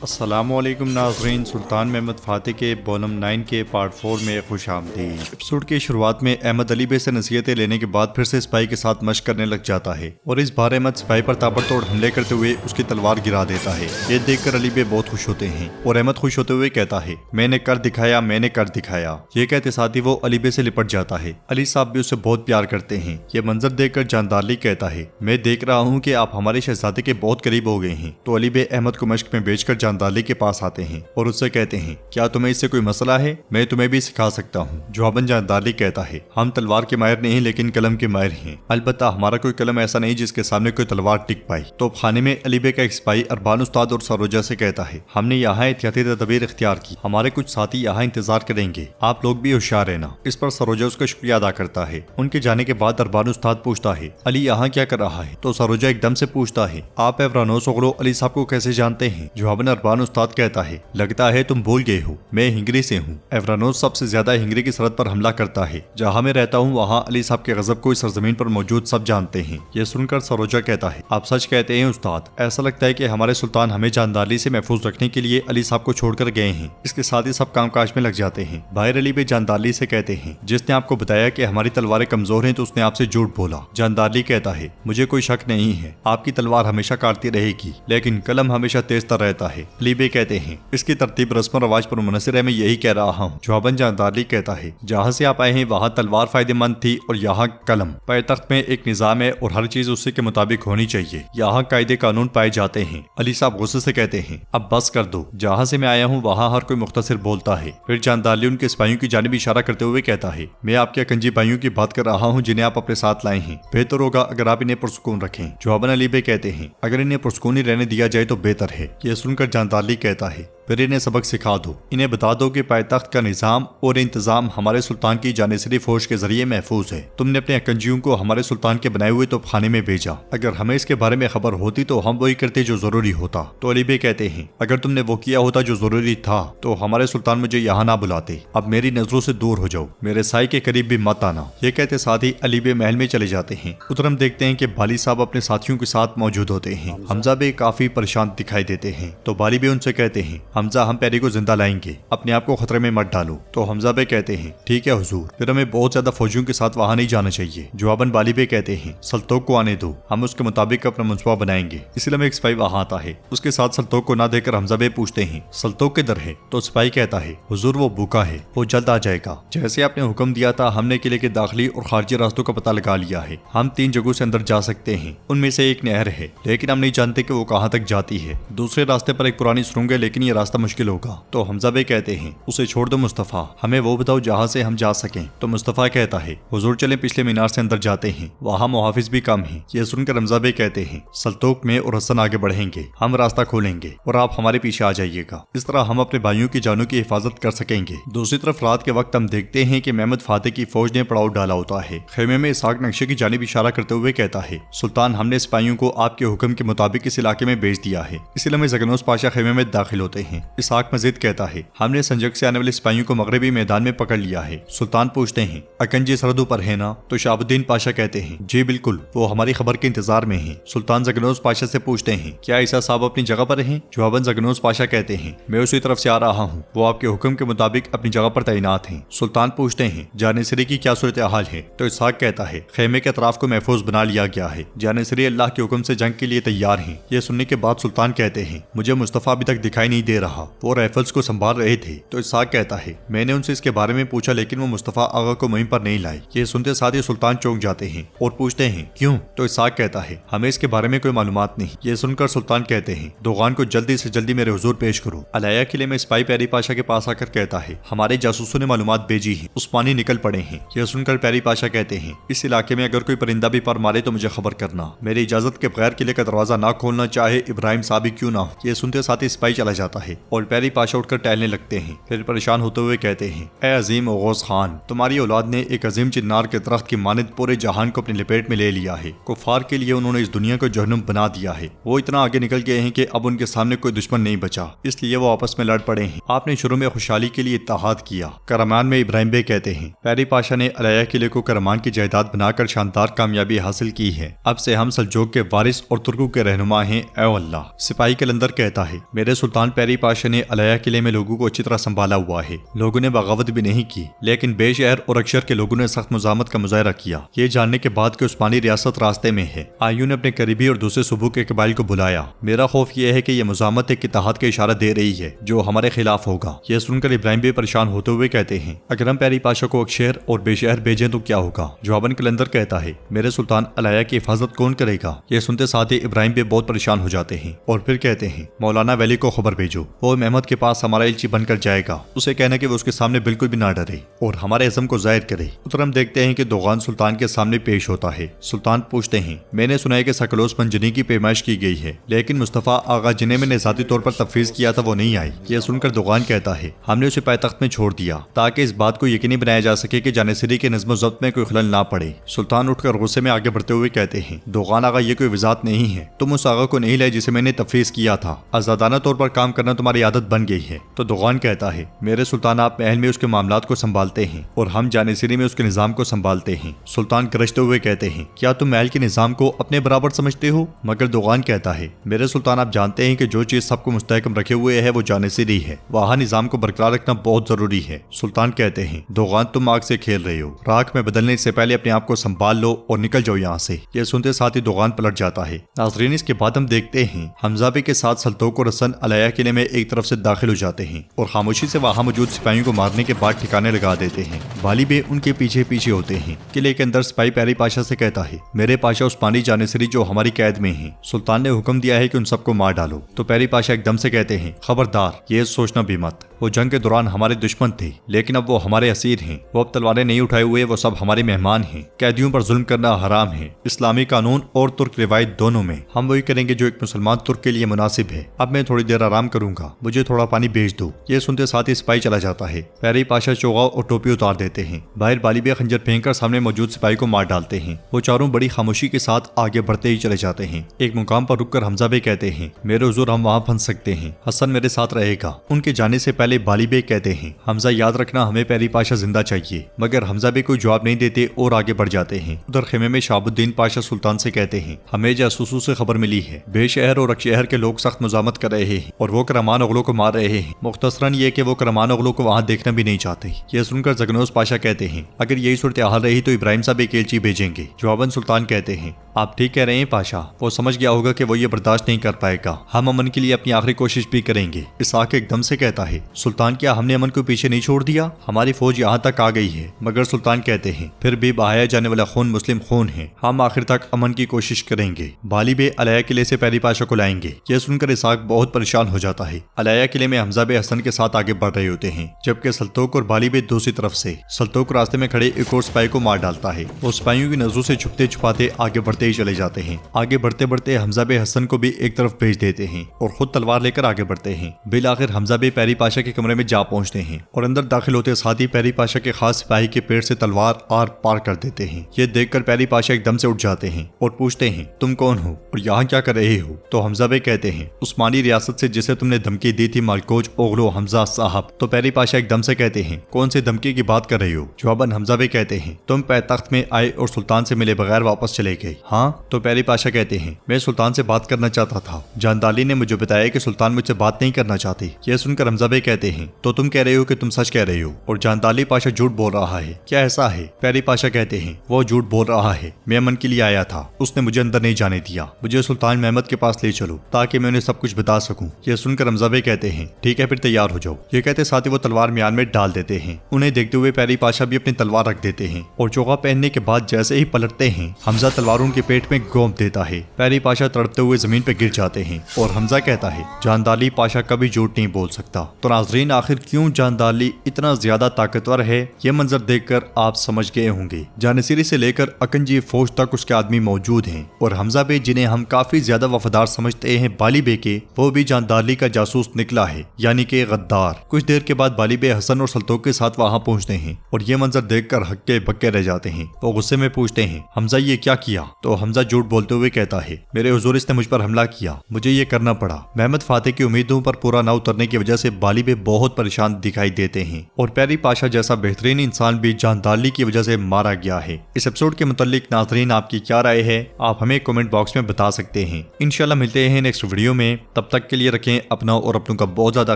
अस्सलामुअलैकुम नाज़रीन, सुल्तान महमद फ़ातिह के वॉल्यूम 9 के पार्ट 4 में खुश आमदीद। एपिसोड की शुरुआत में अहमद अली बे से नसीहतें लेने के बाद फिर से सिपाही के साथ मशक करने लग जाता है और इस बार अहमद सिपाही पर ताबड़तोड़ हमले करते हुए उसकी तलवार गिरा देता है। ये देखकर अली बे बहुत खुश होते हैं और अहमद खुश होते हुए कहता है, मैंने कर दिखाया, मैंने कर दिखाया। ये कहते साथ ही वो अली बे से लिपट जाता है। अली साहब भी उससे बहुत प्यार करते हैं। ये मंजर देखकर जानदार कहता है, मैं देख रहा हूँ कि आप हमारे शहजादे के बहुत करीब हो गए हैं। तो अली बे अहमद को मशक में बेचकर जानदार के पास आते हैं और उससे कहते हैं, क्या तुम्हें इससे कोई मसला है? मैं तुम्हें भी सिखा सकता हूँ। जवाबन जानदार कहता है, हम तलवार के माहिर नहीं लेकिन कलम के माहिर हैं। अलबत्ता हमारा कोई कलम ऐसा नहीं जिसके सामने कोई तलवार टिक पाई। तो खाने में अली बे का एक सिपाही अरबान उस्ताद और सरोजा से कहता है, हमने यहाँ एहतियाती तदबीर इख्तियार की, हमारे कुछ साथी यहाँ इंतजार करेंगे, आप लोग भी होशियार रहना। इस पर सरोजा उसका शुक्रिया अदा करता है। उनके जाने के बाद अरबान उस्ताद पूछता है, अली यहाँ क्या कर रहा है? तो सरोजा एकदम से पूछता है, आप एवरानोस ओगलो अली साहब को कैसे जानते हैं? जवाबन अरबान उस्ताद कहता है, लगता है तुम भूल गए हो, मैं हिंगरी से हूँ। एवरानोस सबसे ज्यादा हिंगरी की सरहद पर हमला करता है। जहाँ मैं रहता हूँ वहाँ अली साहब के गजब को इस सरजमीन पर मौजूद सब जानते हैं। ये सुनकर सरोजा कहता है, आप सच कहते हैं उस्ताद, ऐसा लगता है कि हमारे सुल्तान हमें जानदारी से महफूज रखने के लिए अली साहब को छोड़कर गए हैं। इसके साथ ही सब कामकाज में लग जाते हैं। बाहर अली भी जानदारी से कहते हैं, जिसने आपको बताया कि हमारी तलवारें कमजोर हैं तो उसने आपसे झूठ बोला। जानदारी कहता है, मुझे कोई शक नहीं है, आपकी तलवार हमेशा काटती रहेगी लेकिन कलम हमेशा तेज तर रहता है। अली बे कहते हैं, इसकी तरतीब रस्म रवाज पर मुनसर है, मैं यही कह रहा हूँ। जवाबन जानदारी कहता है, जहाँ से आप आए हैं वहाँ तलवार फायदेमंद थी और यहाँ कलम। पायतख्त में एक निजाम है और हर चीज उसी के मुताबिक होनी चाहिए। यहाँ कायदे कानून पाए जाते हैं। अली साहब गुस्से से कहते हैं, अब बस कर दो, जहाँ से मैं आया हूँ वहाँ हर कोई मुख्तसर बोलता है। फिर जानदारी उनके सिपाहियों की जानिब इशारा करते हुए कहता है, मैं आपके अकंजी भाइयों की बात कर रहा हूँ जिन्हें आप अपने साथ लाए हैं। बेहतर होगा अगर आप इन्हें पुरसुकून रखें। जवाबन अली बे कहते हैं, अगर इन्हें पुरसुकून ही रहने दिया जाए तो बेहतर है। यह सुनकर जानदारी कहता है, फिर इन्हें सबक सिखा दो, इन्हें बता दो कि पायतख्त का निजाम और इंतजाम हमारे सुल्तान की जानिसरी फौज के जरिए महफूज है। तुमने अपने अकंजियों को हमारे सुल्तान के बनाए हुए तोपखाने में भेजा। अगर हमें इसके बारे में खबर होती तो हम वही करते जो जरूरी होता। तो अली बे कहते हैं, अगर तुमने वो किया होता जो जरूरी था तो हमारे सुल्तान मुझे यहाँ ना बुलाते। अब मेरी नजरों से दूर हो जाओ, मेरे साई के करीब भी मत आना। ये कहते साथ ही अली बे महल में चले जाते हैं। उधर हम देखते हैं कि बाली साहब अपने साथियों के साथ मौजूद होते हैं। हमजा बे काफी परेशान दिखाई देते हैं। तो बाली बे उनसे कहते हैं, हमजा हम पैरी को जिंदा लाएंगे, अपने आप को खतरे में मत डालो। तो हमजा बे कहते हैं, ठीक है हुजूर, फिर हमें बहुत ज्यादा फौजियों के साथ वहां नहीं जाना चाहिए। जवाबन बाली बे कहते हैं, सल्तोक को आने दो, हम उसके मुताबिक अपना मंसूबा बनाएंगे। इसलिए में एक सिपाही वहां आता है। उसके साथ सल्तोक को ना देकर हमजा बे पूछते हैं, सल्तोक किधर है? तो सिपाही कहता है, हुजूर वो भूखा है, वो जल्द आ जाएगा। जैसे आपने हुक्म दिया था हमने किले के दाखिली और खारजी रास्तों का पता लगा लिया है। हम 3 जगहों से अंदर जा सकते हैं, उनमें से एक नहर है लेकिन हम नहीं जानते कि वो कहाँ तक जाती है। दूसरे रास्ते पर एक पुरानी सुरंग है लेकिन ये रास्ता मुश्किल होगा। तो हमजा बे कहते हैं, उसे छोड़ दो मुस्तफा, हमें वो बताओ जहाँ से हम जा सकें। तो मुस्तफा कहता है, हुजूर चले पिछले मीनार से अंदर जाते हैं, वहाँ मुहाफिज भी कम है। ये सुनकर हमजा बे कहते हैं, सल्तोक में और हसन आगे बढ़ेंगे, हम रास्ता खोलेंगे और आप हमारे पीछे आ जाइएगा। इस तरह हम अपने भाइयों की जानों की हिफाजत कर सकेंगे। दूसरी तरफ रात के वक्त हम देखते हैं कि महमद फातिह की फौज ने पड़ाव डाला होता है। खेमे में इसहाक नक्शे की जानिब इशारा करते हुए कहता है, सुल्तान हमने सिपाहियों को आपके हुक्म के मुताबिक इस इलाके में भेज दिया है। इसलिए में जगनोस पाशा खेमे में दाखिल होते हैं। इसहाक मजीद कहता है, हमने संजक से आने वाले सिपाहियों को मगरबी मैदान में पकड़ लिया है। सुल्तान पूछते हैं, अकंजी सरहदों पर है ना? तो शाहबुद्दीन पाशा कहते हैं, जी बिल्कुल, वो हमारी खबर के इंतजार में है। सुल्तान जगनोस पाशा से पूछते हैं, क्या ईसा साहब अपनी जगह पर हैं? जवाबन जगनोस पाशा कहते हैं, मैं उसी तरफ से आ रहा हूँ, वो आपके हुक्म के मुताबिक अपनी जगह पर तैनात हैं। सुल्तान पूछते हैं, जानिसरी की क्या सूरत हाल है? तो इसहाक कहता है, खेमे के अतराफ को महफूज बना लिया गया है, जानिसरी अल्लाह के हुक्म से जंग के लिए तैयार हैं। ये सुनने के बाद सुल्तान कहते हैं, मुझे मुस्तफा अभी तक दिखाई नहीं दे रहा, वो राइफल्स को संभाल रहे थे। तो इसहाक कहता है, मैंने उनसे इसके बारे में पूछा लेकिन वो मुस्तफा आगा को मुहिम पर नहीं लाए। ये सुनते साथ ही सुल्तान चौंक जाते हैं और पूछते हैं, क्यों? तो इसहाक कहता है, हमें इसके बारे में कोई मालूमात नहीं। ये सुनकर सुल्तान कहते हैं, दोगान को जल्दी से जल्दी मेरे हुजूर पेश करो। अलाया किले में सिपाही प्यारी पाशा के पास आकर कहता है, हमारे जासूसों ने मालूमात भेजी है, उस्मानी निकल पड़े हैं। यह सुनकर प्यारी पाशा कहते हैं, इस इलाके में अगर कोई परिंदा भी पर मारे तो मुझे खबर करना, मेरी इजाजत के बगैर किले का दरवाजा ना खोलना, चाहे इब्राहिम साहब ही क्यों ना हो। यह सुनते साथ ही सिपाही चला जाता है। है और प्यारी पाशा उठकर टहलने लगते हैं। फिर परेशान होते हुए कहते हैं, ए अजीम ओगौस खान, तुम्हारी औलाद ने एक अजीम चिन्नार के दरख्त की मानद पूरे जहान को अपनी लपेट में ले लिया है। कुफार के लिए उन्होंने इस दुनिया को जहन्नुम बना दिया है। वो इतना आगे निकल गए हैं कि अब उनके सामने कोई दुश्मन नहीं बचा, इसलिए वो आपस में लड़ पड़े हैं। आपने शुरू में खुशहाली के लिए इत्तेहाद किया। करमान में इब्राहिम बे कहते हैं, प्यारी पाशा ने अलाया किले को करमान की जायदाद बनाकर शानदार कामयाबी हासिल की है। अब से हम सल्जूक के वारिस और तुर्कों के रहनुमा हैं। ए अल्लाह। सिपाही कलंदर कहता है, मेरे सुल्तान प्यारी पाशा ने अलाया किले में लोगों को अच्छी तरह संभाला हुआ है। लोगों ने बगावत भी नहीं की, लेकिन बेशहर और अक्षर के लोगों ने सख्त मुजामत का मुजाहरा किया। ये जानने के बाद कि उस्मानी रियासत रास्ते में है, आयू ने अपने करीबी और दूसरे सूबों के कबाइल को बुलाया। मेरा खौफ यह है कि यह मुजामत एक इत्तेहाद का इशारा दे रही है जो हमारे खिलाफ होगा। यह सुनकर इब्राहिम भी परेशान होते हुए कहते हैं, अगर हम प्यारी पाशा को अक्षर और बेशहर भेजें तो क्या होगा? जवाबन कलंदर कहता है, मेरे सुल्तान अलाया की हिफाजत कौन करेगा? यह सुनते साथ ही इब्राहिम भी बहुत परेशान हो जाते हैं और फिर कहते हैं, मौलाना वली को खबर भेजो, वो महमद के पास हमारा इल्ची बनकर जाएगा। उसे कहना कि वो उसके सामने बिल्कुल भी ना डरे और हमारे इज़्म को जाहिर करे। उधर हम देखते हैं कि दोगान सुल्तान के सामने पेश होता है। सुल्तान पूछते हैं, मैंने सुना है कि सकलोस मंजनी की पेमाइश की गई है, लेकिन मुस्तफ़ा आगा जिन्हें मैंने ज़ाती तौर पर तफवीज़ किया था वो नहीं आई। यह सुनकर दोगान कहता है, हमने उसे पायतख्त में छोड़ दिया ताकि इस बात को यकीनी बनाया जा सके कि जानिसरी के नज़्म ज़ब्त में कोई खलल ना पड़े। सुल्तान उठकर गुस्से में आगे बढ़ते हुए कहते हैं, दोगान आगा ये कोई वजात नहीं है। तुम उस आगा को नहीं लाए जिसे मैंने तफवीज़ किया था। आज़ादाना तौर पर काम करना तुम्हारी आदत बन गई है। तो दोगान कहता है, मेरे सुल्तान, आप महल में उसके मामलात को संभालते हैं और हम जानिसरी में उसके निज़ाम को संभालते हैं। सुल्तान गरजते हुए कहते हैं, क्या तुम महल के निज़ाम को अपने बराबर समझते हो? मगर दोगान कहता है, मेरे सुल्तान, आप जानते हैं कि जो चीज सबको मुस्तहकम रखे हुए है वो जानिसरी है। वहाँ निज़ाम को बरकरार रखना बहुत जरूरी है। सुल्तान कहते हैं, दोगान, तुम आग से खेल रहे हो। राख में बदलने से पहले अपने आप को संभाल लो और निकल जाओ यहाँ से। यह सुनते साथ ही दोगान पलट जाता है। नाज़रीन, इसके बाद हम देखते हैं हमजा बे के साथ सल्तोक और हसन अलाया किले में एक तरफ से दाखिल हो जाते हैं और खामोशी से वहाँ मौजूद सिपाहियों को मारने के बाद ठिकाने लगा देते हैं। बाली बे उनके पीछे पीछे होते हैं। किले के अंदर सिपाही प्यारी पाशा से कहता है, मेरे पाशा उस्मानी जानिसरी जो हमारी कैद में हैं, सुल्तान ने हुक्म दिया है कि उन सबको मार डालो। तो प्यारी पाशा एकदम से कहते हैं, खबरदार, ये सोचना भी मत। वो जंग के दौरान हमारे दुश्मन थे, लेकिन अब वो हमारे असीर हैं। वो अब तलवारें नहीं उठाए हुए, वो सब हमारे मेहमान हैं। कैदियों पर जुल्म करना हराम है, इस्लामी कानून और तुर्क रिवायत दोनों में। हम वही करेंगे जो एक मुसलमान तुर्क के लिए मुनासिब है। अब मैं थोड़ी देर आराम करूंगा, मुझे थोड़ा पानी भेज दो। ये सुनते साथ ही सिपाही चला जाता है। प्यारी पाशा चोगा और टोपी उतार देते हैं। बाहर बाली बे खंजर फेंककर सामने मौजूद सिपाही को मार डालते हैं। वो चारों बड़ी खामोशी के साथ आगे बढ़ते ही चले जाते हैं। एक मुकाम पर रुककर हमजा बे कहते हैं, मेरे हुजूर, हम वहाँ फंस सकते हैं। हसन मेरे साथ रहेगा। उनके जाने से पहले बाली बे कहते हैं, हमजा, याद रखना, हमें प्यारी पाशा जिंदा चाहिए। मगर हमजा बे कोई जवाब नहीं देते और आगे बढ़ जाते हैं। उधर खेमे में शाहबुद्दीन पाशा सुल्तान से कहते हैं, हमें जासूसों से खबर मिली है, बेशहर और अक्षहर के लोग सख्त मुजामत कर रहे हैं और वो करमान अगलों को मार रहे हैं। मुख्तसरन ये कि वो करमान अगलों को वहाँ देखना भी नहीं चाहते। यह सुनकर जगनोस पाशा कहते हैं, अगर यही सूरत हाल रही तो इब्राहिम साहब एक एलची भेजेंगे। जवाबन सुल्तान कहते हैं, आप ठीक कह रहे हैं पाशा, वो समझ गया होगा कि वो ये बर्दाश्त नहीं कर पाएगा। हम अमन के लिए अपनी आखिरी कोशिश भी करेंगे। इसाक एकदम से कहता है, सुल्तान, क्या हमने अमन को पीछे नहीं छोड़ दिया? हमारी फौज यहाँ तक आ गई है। मगर सुल्तान कहते हैं, फिर भी बहाया जाने वाला खून मुस्लिम खून है। हम आखिर तक अमन की कोशिश करेंगे। बाली बे अलाया किले से प्यारी पाशा को लाएंगे। यह सुनकर इसाक बहुत परेशान हो जाता है। अलाया किले में हमजा बे हसन के साथ आगे बढ़ रहे होते हैं, जबकि सल्तोक और बाली बे दूसरी तरफ से। सल्तोक रास्ते में खड़े एक और सिपाही को मार डालता है। वो सिपाहियों की नजरों से छुपते छुपाते आगे बढ़ते ही चले जाते हैं। आगे बढ़ते बढ़ते हमजा बे हसन को भी एक तरफ भेज देते हैं और खुद तलवार लेकर आगे बढ़ते हैं। बिल आखिर हमजा बे प्यारी पाशा के कमरे में जा पहुंचते हैं और अंदर दाखिल होते साथ ही प्यारी पाशा के खास सिपाही के पेट से तलवार आर पार कर देते हैं। ये देखकर प्यारी पाशा एकदम से उठ जाते हैं और पूछते हैं, तुम कौन हो और यहाँ क्या कर रहे हो? तो हमजा बे कहते हैं, उस्मानी रियासत से जिसे तुमने धमकी दी थी मालकोज ओगलो हमजा साहब। तो प्यारी पाशा एकदम से कहते हैं, कौन सी धमकी की बात कर रहे हो? जवाबन हमजा बे कहते हैं, तुम पैतख्त में आए और सुल्तान से मिले बगैर वापस चले गए। हाँ? तो प्यारी पाशा कहते हैं, मैं सुल्तान से बात करना चाहता था। जानदाली ने मुझे बताया कि सुल्तान मुझसे बात नहीं करना चाहते। यह सुनकर हमजा बे कहते हैं, तो तुम कह रहे हो कि तुम सच कह रहे हो और जानदाली पाशा झूठ बोल रहा है, क्या ऐसा है? प्यारी पाशा कहते हैं, वो झूठ बोल रहा है। मैं अमन के लिए आया था, उसने मुझे अंदर नहीं जाने दिया। मुझे सुल्तान महमद के पास ले चलो ताकि मैं उन्हें सब कुछ बता सकूं। यह सुनकर हमजा बे कहते हैं, ठीक है, फिर तैयार हो जाओ। ये कहते साथ ही वो तलवार म्यान में डाल देते हैं। उन्हें देखते हुए प्यारी पाशा भी अपनी तलवार रख देते हैं और चोगा पहनने के बाद जैसे ही पलटते हैं, हमजा तलवार उनके पेट में गोंप देता है। प्यारी पाशा तड़पते हुए जमीन पर गिर जाते हैं और हमजा कहता है, जानदाली पाशा कभी झूठ नहीं बोल सकता। तो नाज़रीन, आखिर क्यों जानदाली इतना ज्यादा ताकतवर है, ये मंजर देखकर आप समझ गए होंगे। जानिसरी से लेकर अकंजी फौज तक उसके आदमी मौजूद हैं और हमजा बे, जिन्हें हम काफी ज्यादा वफादार समझते हैं बाली बे के, वो भी जानदाली का जासूस निकला है, यानी कि गद्दार। कुछ देर के बाद बाली बे हसन और सल्तोक के साथ वहाँ पहुँचते हैं और ये मंजर देखकर हक्के बक्के रह जाते हैं। वो गुस्से में पूछते हैं, हमजा ये क्या किया? तो हमजा झूठ बोलते हुए कहता है, मेरे हुजूर इसने मुझ पर हमला किया, मुझे ये करना पड़ा। महमद फातेह की उम्मीदों पर पूरा ना उतरने की वजह से बाली बे बहुत परेशान दिखाई देते हैं और पैरी पाशा जैसा बेहतरीन इंसान भी जानदारली की वजह से मारा गया है। इस एपिसोड के मुतालिक नाज़रीन आपकी क्या राय है? आप हमें कमेंट बॉक्स में बता सकते हैं। इंशाल्लाह मिलते हैं नेक्स्ट वीडियो में। तब तक के लिए रखें अपना और अपनों का बहुत ज्यादा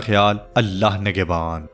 ख्याल। अल्लाह निगहबान।